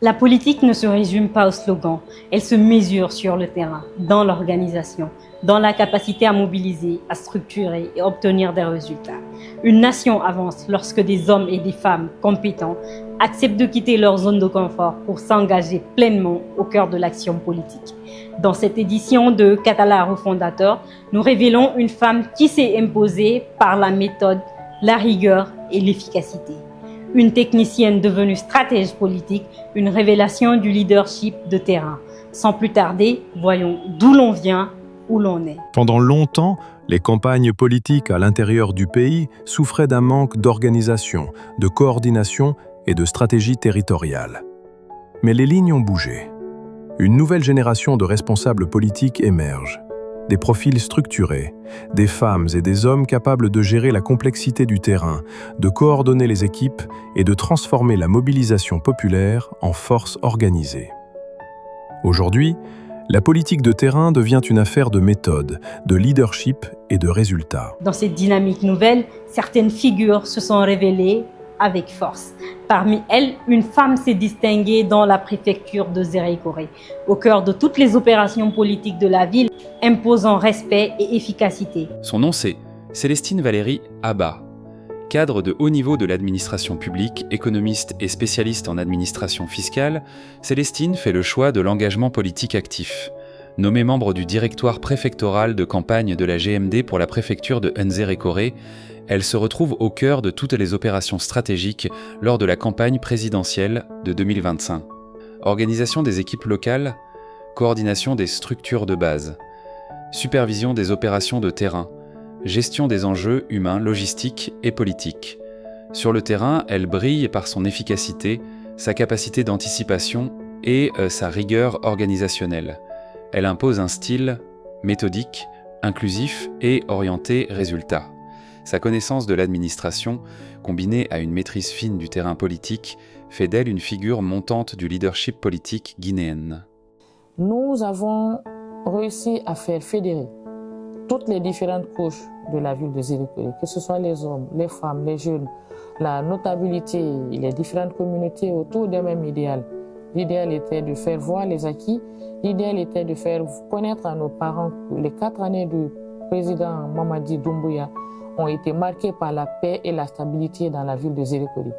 La politique ne se résume pas au slogan, elle se mesure sur le terrain, dans l'organisation, dans la capacité à mobiliser, à structurer et obtenir des résultats. Une nation avance lorsque des hommes et des femmes compétents acceptent de quitter leur zone de confort pour s'engager pleinement au cœur de l'action politique. Dans cette édition de Catala Refondateur, nous révélons une femme qui s'est imposée par la méthode, la rigueur et l'efficacité. Une technicienne devenue stratège politique, une révélation du leadership de terrain. Sans plus tarder, voyons d'où l'on vient, où l'on est. Pendant longtemps, les campagnes politiques à l'intérieur du pays souffraient d'un manque d'organisation, de coordination et de stratégie territoriale. Mais les lignes ont bougé. Une nouvelle génération de responsables politiques émerge. Des profils structurés, des femmes et des hommes capables de gérer la complexité du terrain, de coordonner les équipes et de transformer la mobilisation populaire en force organisée. Aujourd'hui, la politique de terrain devient une affaire de méthode, de leadership et de résultats. Dans cette dynamique nouvelle, certaines figures se sont révélées avec force. Parmi elles, une femme s'est distinguée dans la préfecture de Zérékoré, au cœur de toutes les opérations politiques de la ville, imposant respect et efficacité. Son nom c'est Célestine Valérie Abba. Cadre de haut niveau de l'administration publique, économiste et spécialiste en administration fiscale, Célestine fait le choix de l'engagement politique actif. Nommée membre du directoire préfectoral de campagne de la GMD pour la préfecture de Nzérékoré, elle se retrouve au cœur de toutes les opérations stratégiques lors de la campagne présidentielle de 2025. Organisation des équipes locales, coordination des structures de base, supervision des opérations de terrain, gestion des enjeux humains, logistiques et politiques. Sur le terrain, elle brille par son efficacité, sa capacité d'anticipation et sa rigueur organisationnelle. Elle impose un style méthodique, inclusif et orienté résultat. Sa connaissance de l'administration, combinée à une maîtrise fine du terrain politique, fait d'elle une figure montante du leadership politique guinéenne. Nous avons réussi à faire fédérer toutes les différentes couches de la ville de Zérékoré, que ce soit les hommes, les femmes, les jeunes, la notabilité, les différentes communautés autour d'un même idéal. L'idéal était de faire voir les acquis, l'idéal était de faire connaître à nos parents que les 4 années du président Mamadi Doumbouya ont été marquées par la paix et la stabilité dans la ville de Zérékoré.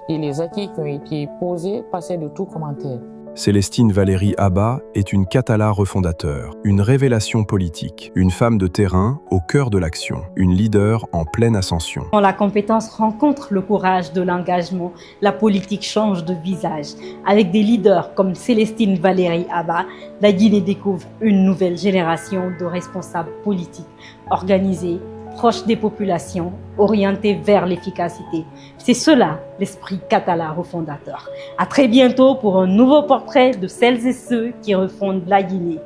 Et les acquis qui ont été posés passaient de tout commentaire. Célestine Valérie Abba est une Catala refondateur, une révélation politique, une femme de terrain au cœur de l'action, une leader en pleine ascension. Quand la compétence rencontre le courage de l'engagement, la politique change de visage. Avec des leaders comme Célestine Valérie Abba, la Guinée découvre une nouvelle génération de responsables politiques organisés, proches des populations, orientés vers l'efficacité. C'est cela, l'esprit Catala refondateur. À très bientôt pour un nouveau portrait de celles et ceux qui refondent la Guinée.